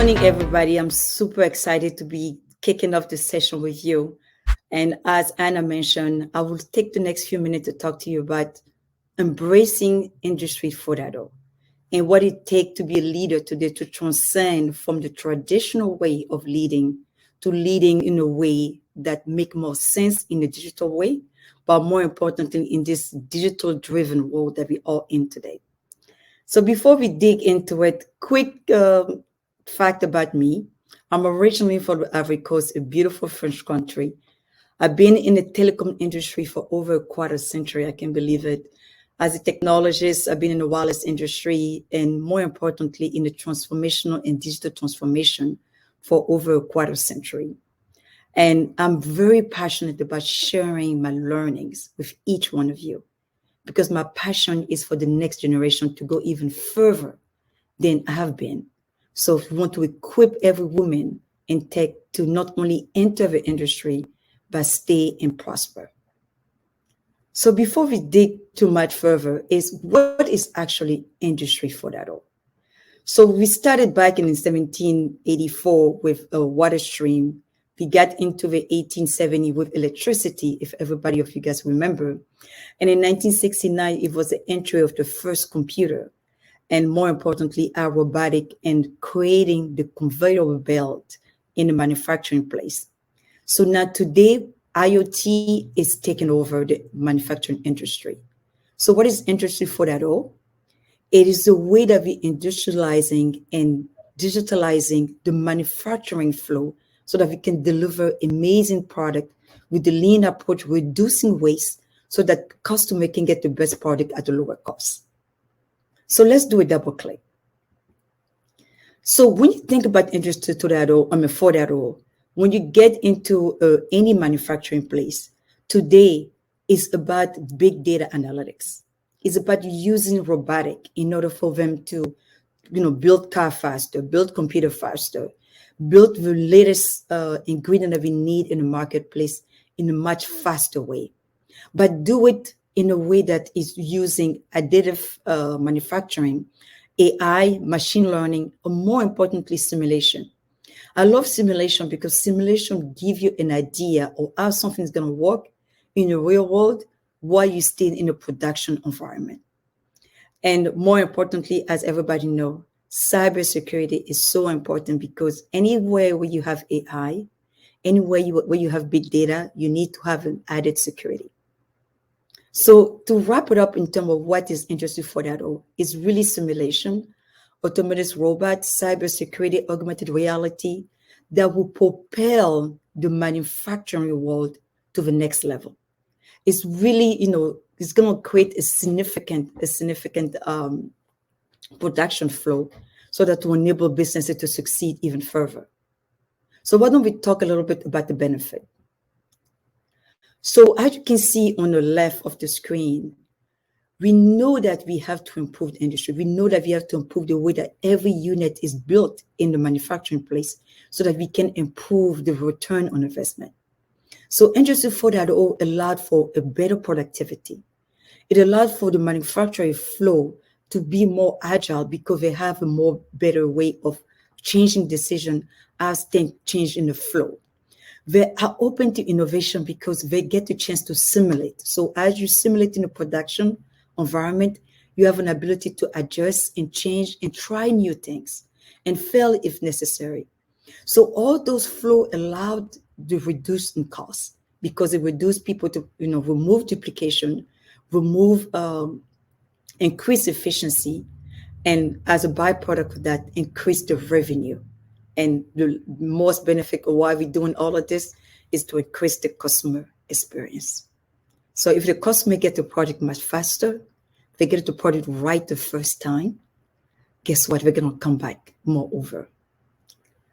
morning, everybody. I'm super excited to be kicking off this session with you. And as Anna mentioned, I will take the next few minutes to talk to you about embracing Industry 4.0 and what it takes to be a leader today to transcend from the traditional way of leading to leading in a way that make more sense in a digital way, but more importantly, in this digital-driven world that we are in today. So before we dig into it, quick fact about me. I'm originally from the Ivory Coast, a beautiful French country. I've been in the telecom industry for over a quarter century. I can believe it. As a technologist, I've been in the wireless industry and more importantly, in the transformational and digital transformation for over a quarter century. And I'm very passionate about sharing my learnings with each one of you because my passion is for the next generation to go even further than I have been. So we want to equip every woman in tech to not only enter the industry, but stay and prosper. So before we dig too much further, is what is actually Industry 4.0? So we started back in 1784 with a water stream. We got into the 1870 with electricity, if everybody of you guys remember. And in 1969, it was the entry of the first computer. And more importantly, our robotic and creating the conveyor belt in the manufacturing place. So now today, IoT is taking over the manufacturing industry. So what is Industry 4.0? It is the way that we're industrializing and digitalizing the manufacturing flow so that we can deliver amazing product with the lean approach, reducing waste so that customer can get the best product at a lower cost. So let's do a double click. So when you think about Industry 4.0, when you get into any manufacturing place, today is about big data analytics. It's about using robotic in order for them to, build car faster, build computer faster, build the latest ingredient that we need in the marketplace in a much faster way. But do it in a way that is using additive manufacturing, AI, machine learning, or more importantly, simulation. I love simulation because simulation gives you an idea of how something is going to work in the real world while you stay in a production environment. And more importantly, as everybody knows, cybersecurity is so important because anywhere where you have AI, anywhere where you have big data, you need to have an added security. So to wrap it up in terms of what is Industry 4.0, is really simulation, autonomous robots, cybersecurity, augmented reality that will propel the manufacturing world to the next level. It's really, it's going to create a significant production flow so that to enable businesses to succeed even further. So why don't we talk a little bit about the benefit? So as you can see on the left of the screen, we know that we have to improve the industry. We know that we have to improve the way that every unit is built in the manufacturing place so that we can improve the return on investment. So Industry 4.0 allowed for a better productivity. It allowed for the manufacturing flow to be more agile because they have a more better way of changing decision as things change in the flow. They are open to innovation because they get the chance to simulate. So as you simulate in the production environment, you have an ability to adjust and change and try new things and fail if necessary. So all those flow allowed the reduce in cost because it reduced people to, remove duplication, increase efficiency, and as a byproduct of that, increase the revenue. And the most benefit of why we're doing all of this is to increase the customer experience. So if the customer get the product much faster, they get the product right the first time, guess what? We're going to come back moreover.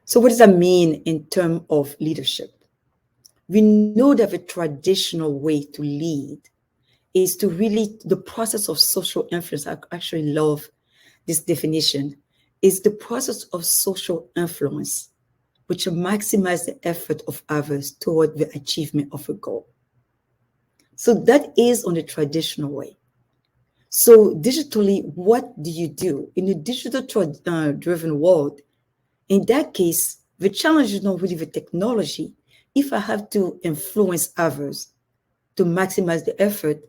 So what does that mean in terms of leadership? We know that the traditional way to lead is to really, the process of social influence. I actually love this definition. Is the process of social influence, which maximizes the effort of others toward the achievement of a goal. So that is on the traditional way. So digitally, what do? In a digital driven world, In that case, the challenge is not really the technology. If I have to influence others to maximize the effort,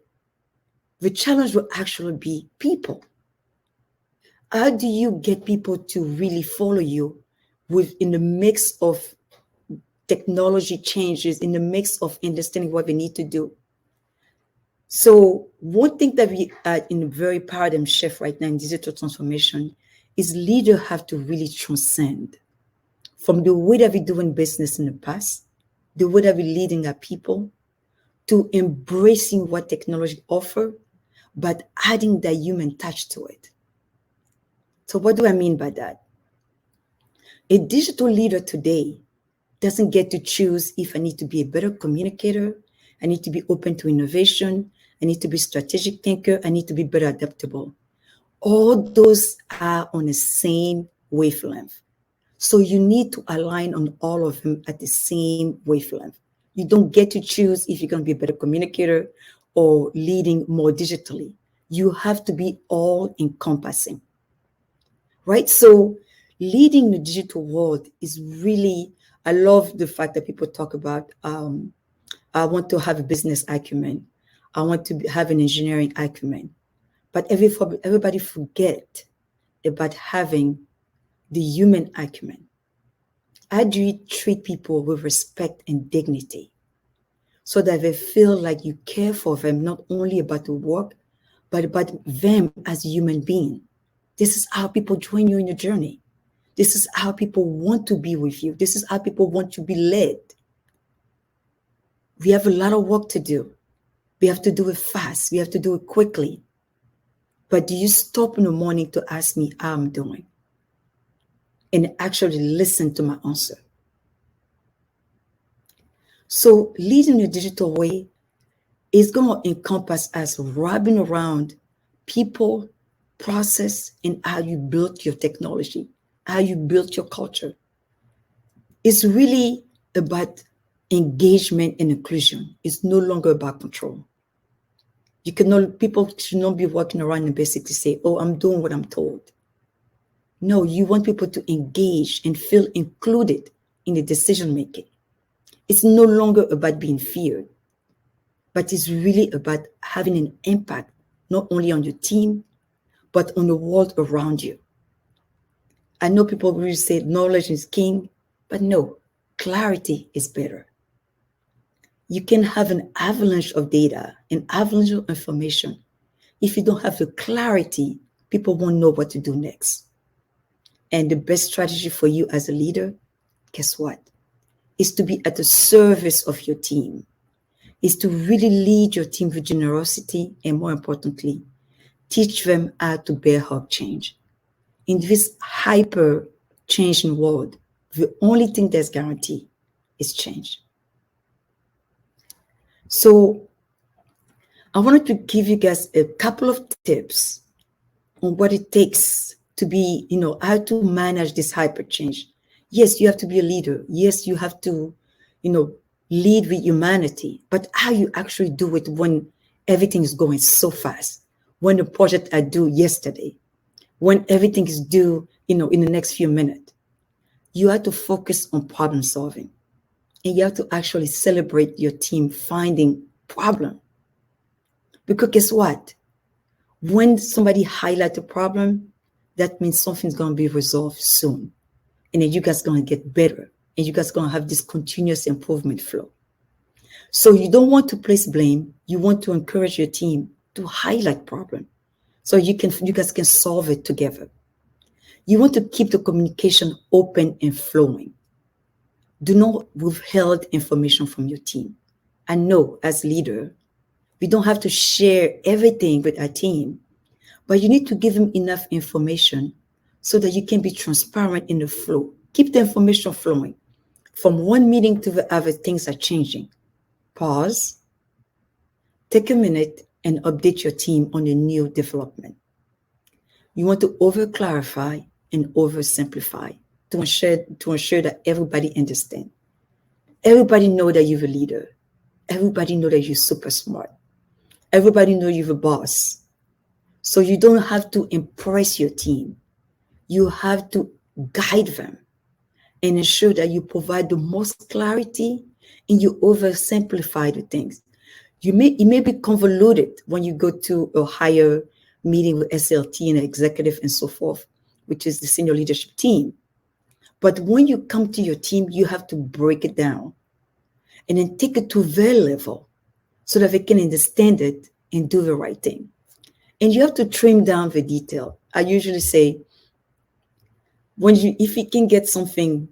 the challenge will actually be people. How do you get people to really follow you in the mix of technology changes, in the mix of understanding what they need to do? So one thing that we are in a very paradigm shift right now in digital transformation is leaders have to really transcend from the way that we doing business in the past, the way that we're leading our people, to embracing what technology offers, but adding that human touch to it. So what do I mean by that? A digital leader today doesn't get to choose if I need to be a better communicator, I need to be open to innovation, I need to be a strategic thinker, I need to be better adaptable. All those are on the same wavelength. So you need to align on all of them at the same wavelength. You don't get to choose if you're going to be a better communicator or leading more digitally. You have to be all encompassing, right? So leading the digital world is really, I love the fact that people talk about, I want to have a business acumen. I want to have an engineering acumen. But everybody forget about having the human acumen. How do you treat people with respect and dignity so that they feel like you care for them, not only about the work, but about them as a human being? This is how people join you in your journey. This is how people want to be with you. This is how people want to be led. We have a lot of work to do. We have to do it fast. We have to do it quickly. But do you stop in the morning to ask me how I'm doing? And actually listen to my answer. So leading a digital way is going to encompass us wrapping around people, process, and how you built your technology, how you built your culture. It's really about engagement and inclusion. It's no longer about control. People should not be walking around and basically say, oh, I'm doing what I'm told. No, you want people to engage and feel included in the decision making. It's no longer about being feared, but it's really about having an impact, not only on your team, but on the world around you. I know people really say knowledge is king, but no, clarity is better. You can have an avalanche of data, an avalanche of information. If you don't have the clarity, people won't know what to do next. And the best strategy for you as a leader, guess what? Is to be at the service of your team, is to really lead your team with generosity, and more importantly, teach them how to bear hug change. In this hyper changing world, the only thing that's guaranteed is change. So I wanted to give you guys a couple of tips on what it takes to be, how to manage this hyper change. Yes, you have to be a leader. Yes, you have to, lead with humanity, but how you actually do it when everything is going so fast, when the project are due yesterday, when everything is due, in the next few minutes. You have to focus on problem solving, and you have to actually celebrate your team finding problem. Because guess what? When somebody highlights a problem, that means something's going to be resolved soon. And then you guys are going to get better. And you guys are going to have this continuous improvement flow. So you don't want to place blame. You want to encourage your team to highlight problem so you guys can solve it together. You want to keep the communication open and flowing. Do not withhold information from your team. I know as leader, we don't have to share everything with our team, but you need to give them enough information so that you can be transparent in the flow. Keep the information flowing. From one meeting to the other, things are changing. Pause, take a minute, and update your team on the new development. You want to over-clarify and over-simplify to ensure that everybody understands. Everybody know that you're a leader. Everybody know that you're super smart. Everybody know you're a boss. So you don't have to impress your team. You have to guide them. and ensure that you provide the most clarity and you oversimplify the things. It may be convoluted when you go to a higher meeting with SLT and executive and so forth, which is the senior leadership team. But when you come to your team, you have to break it down and then take it to their level so that they can understand it and do the right thing. And you have to trim down the detail. I usually say, if you can get something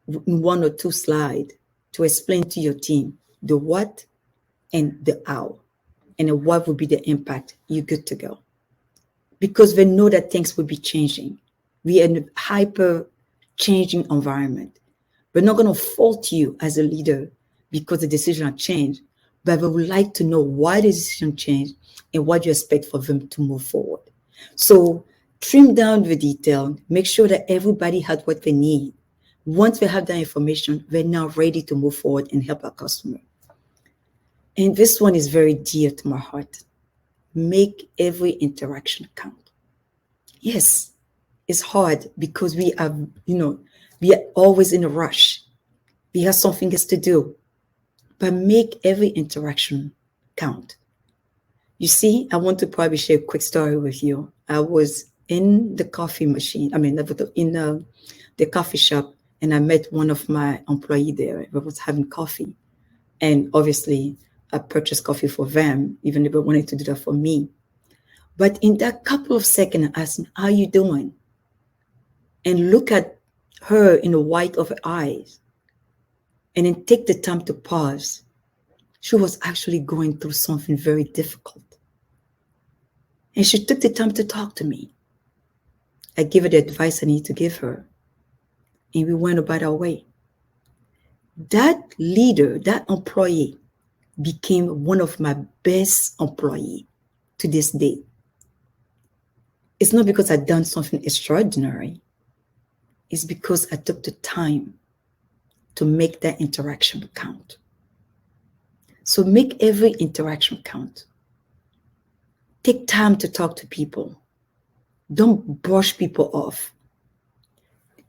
in 1 or 2 slides to explain to your team the what and the how, and what would be the impact, you're good to go. Because they know that things will be changing. We are in a hyper changing environment. We're not going to fault you as a leader because the decision has changed, but we would like to know why the decision changed and what you expect for them to move forward. So trim down the detail, make sure that everybody has what they need. Once we have that information, we're now ready to move forward and help our customer. And this one is very dear to my heart. Make every interaction count. Yes, it's hard because we are always in a rush. We have something else to do, but make every interaction count. You see, I want to probably share a quick story with you. I was in the coffee machine, in the coffee shop, and I met one of my employees there who was having coffee. And obviously, I purchased coffee for them, even if they wanted to do that for me. But in that couple of seconds, I asked him, how are you doing? And look at her in the white of her eyes. And then take the time to pause. She was actually going through something very difficult. And she took the time to talk to me. I gave her the advice I need to give her. And we went about our way. That leader, that employee, became one of my best employees to this day. It's not because I've done something extraordinary. It's because I took the time to make that interaction count. So make every interaction count. Take time to talk to people. Don't brush people off.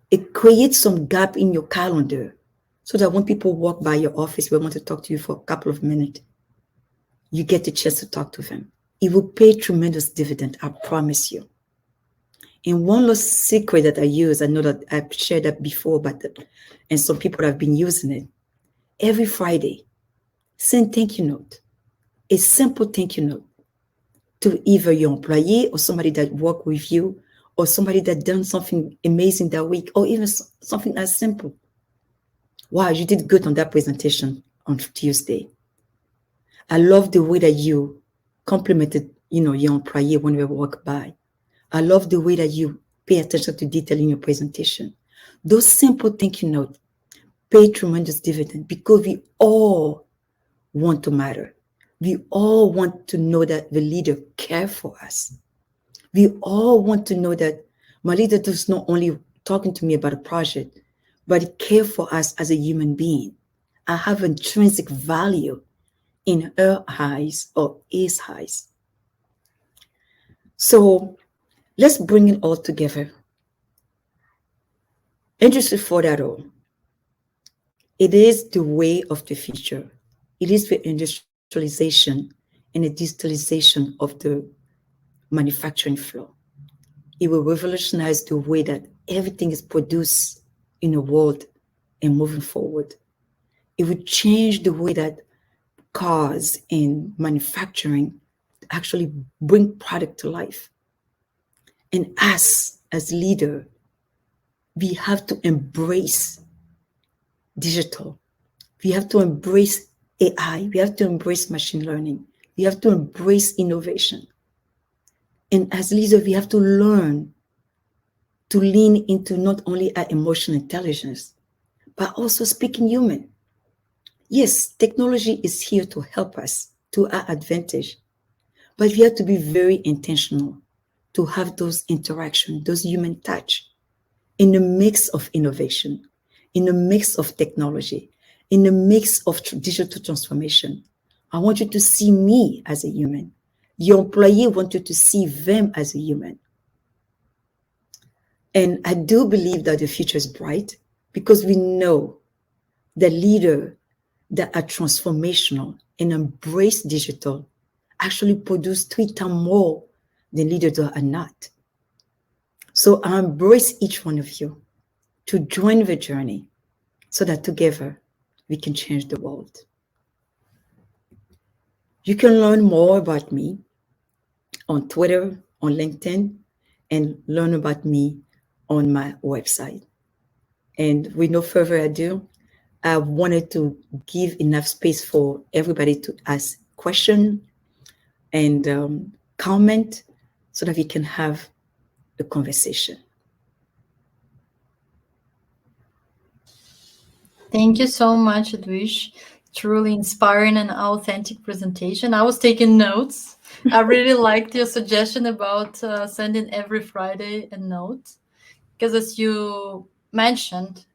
It creates some gap in your calendar so that when people walk by your office, they want to talk to you for a couple of minutes, you get the chance to talk to them. It will pay tremendous dividend, I promise you. And one last secret that I use, I know that I've shared that before, and some people have been using it. Every Friday, send thank you note, a simple thank you note to either your employee or somebody that worked with you or somebody that done something amazing that week, or even something as simple. Wow, you did good on that presentation on Tuesday. I love the way that you complimented, your employee when we walk by. I love the way that you pay attention to detail in your presentation. Those simple thank you notes pay tremendous dividend because we all want to matter. We all want to know that the leader cares for us. We all want to know that my leader is not only talking to me about a project, but he cares for us as a human being. I have intrinsic value in her eyes or his eyes. So let's bring it all together. Industry 4.0. It is the way of the future. It is the industrialization and the digitalization of the manufacturing floor. It will revolutionize the way that everything is produced in the world and moving forward. It will change the way that cars and manufacturing actually bring product to life. And us as leader, we have to embrace digital. We have to embrace AI. We have to embrace machine learning. We have to embrace innovation. And as leaders, we have to learn to lean into not only our emotional intelligence, but also speaking human. Yes, technology is here to help us to our advantage, but we have to be very intentional to have those interactions, those human touch in the mix of innovation, in the mix of technology, in the mix of digital transformation. I want you to see me as a human. Your employee wants you to see them as a human. And I do believe that the future is bright because we know the leader that are transformational and embrace digital actually produce 3 times more than leaders that are not. So I embrace each one of you to join the journey so that together we can change the world. You can learn more about me on Twitter, on LinkedIn, and learn about me on my website. And with no further ado, I wanted to give enough space for everybody to ask questions and comment so that we can have a conversation. Thank you so much, Edwige. Truly inspiring and authentic presentation. I was taking notes. I really liked your suggestion about sending every Friday a note, because as you mentioned,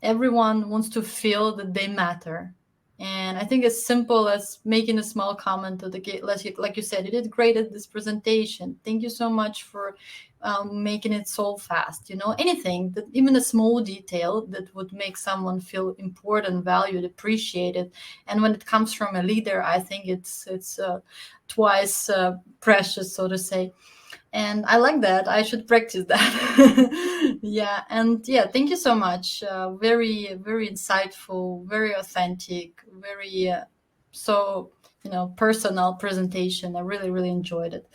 everyone wants to feel that they matter. And I think as simple as making a small comment to the kid, like you said, you did great at this presentation. Thank you so much for making it so fast. Anything that, even a small detail that would make someone feel important, valued, appreciated. And when it comes from a leader, I think it's twice precious, so to say. And I like that. I should practice that. Yeah. And yeah, thank you so much. Very, very insightful, very authentic, very personal presentation. I really, really enjoyed it.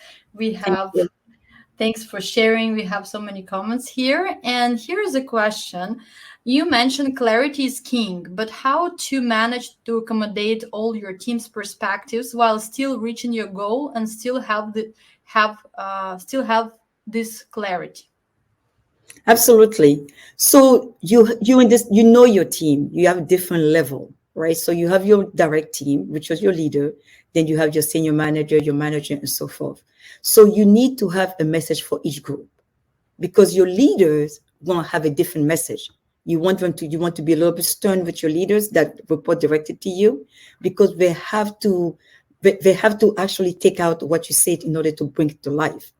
Thanks for sharing. We have so many comments here. And here's a question. You mentioned clarity is king, but how to manage to accommodate all your team's perspectives while still reaching your goal and still have this clarity? Absolutely. So you in this, you know your team. You have a different level, right? So you have your direct team, which was your leader. Then you have your senior manager, your manager, and so forth. So you need to have a message for each group because your leaders want to have a different message. You want to be a little bit stern with your leaders that report directly to you because they have to actually take out what you said in order to bring it to life.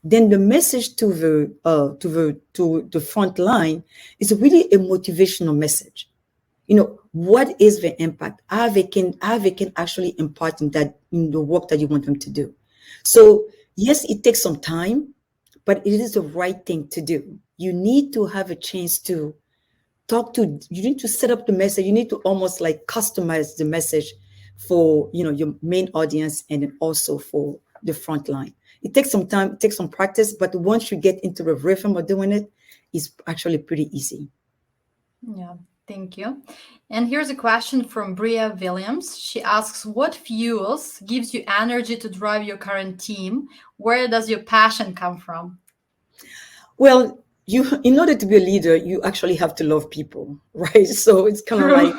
Then the message to the front line is really a motivational message. What is the impact? How they can actually impart in the work that you want them to do. So yes, it takes some time, but it is the right thing to do. You need to have a chance to you need to set up the message. You need to almost like customize the message for your main audience and then also for the front line. It takes some time, it takes some practice, but once you get into the rhythm of doing it, it's actually pretty easy. Yeah, thank you. And here's a question from Bria Williams. She asks, what fuels gives you energy to drive your current team? Where does your passion come from? Well, in order to be a leader, you actually have to love people, right? So it's kind of like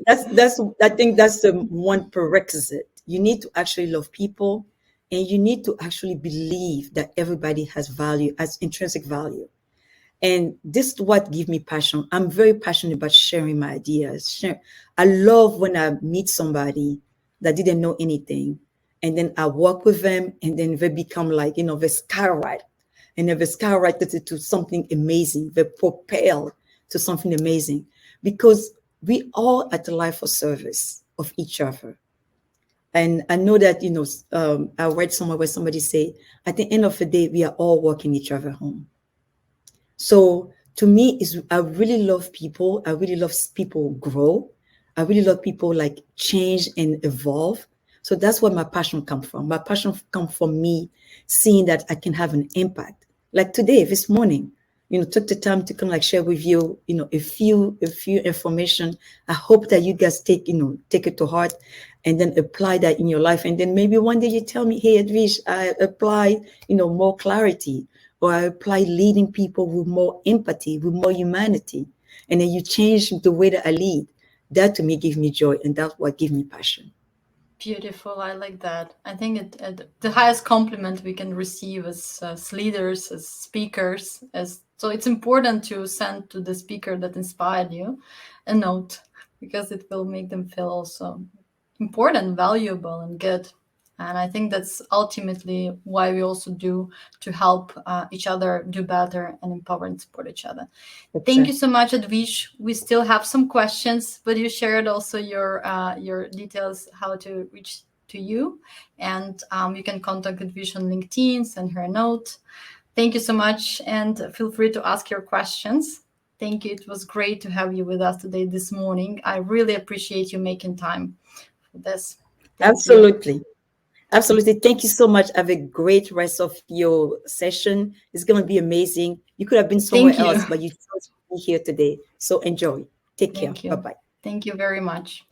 I think that's the one prerequisite. You need to actually love people, and you need to actually believe that everybody has value, has intrinsic value. And this is what gives me passion. I'm very passionate about sharing my ideas. I love when I meet somebody that didn't know anything, and then I work with them, and then they become like, they skyrocket, and then they skyrocketed to something amazing. They propel to something amazing because we all at the life of service of each other. And I know that, I read somewhere where somebody say, at the end of the day, we are all working each other home. So to me, I really love people. I really love people grow. I really love people like change and evolve. So that's where my passion comes from. My passion comes from me seeing that I can have an impact. Like today, this morning, took the time to kind of like share with you, a few information. I hope that you guys take it to heart and then apply that in your life. And then maybe one day you tell me, hey, Edwige, I apply, more clarity, or I apply leading people with more empathy, with more humanity. And then you change the way that I lead. That to me gives me joy, and that's what gives me passion. Beautiful. I like that. I think the highest compliment we can receive as leaders, as speakers, so it's important to send to the speaker that inspired you a note, because it will make them feel also important, valuable, and good. And I think that's ultimately why we also do, to help each other do better and empower and support each other. Thank you Exactly. so much, Edwige. We still have some questions, but you shared also your details, how to reach to you. And you can contact Edwige on LinkedIn, send her a note. Thank you so much, and feel free to ask your questions. Thank you. It was great to have you with us today, this morning. I really appreciate you making time for this. Thank you. Absolutely. Absolutely. Thank you so much. Have a great rest of your session. It's going to be amazing. You could have been somewhere Thank you. else, but you chose to be here today. So enjoy. Take care. Thank Bye you. bye. Thank you very much.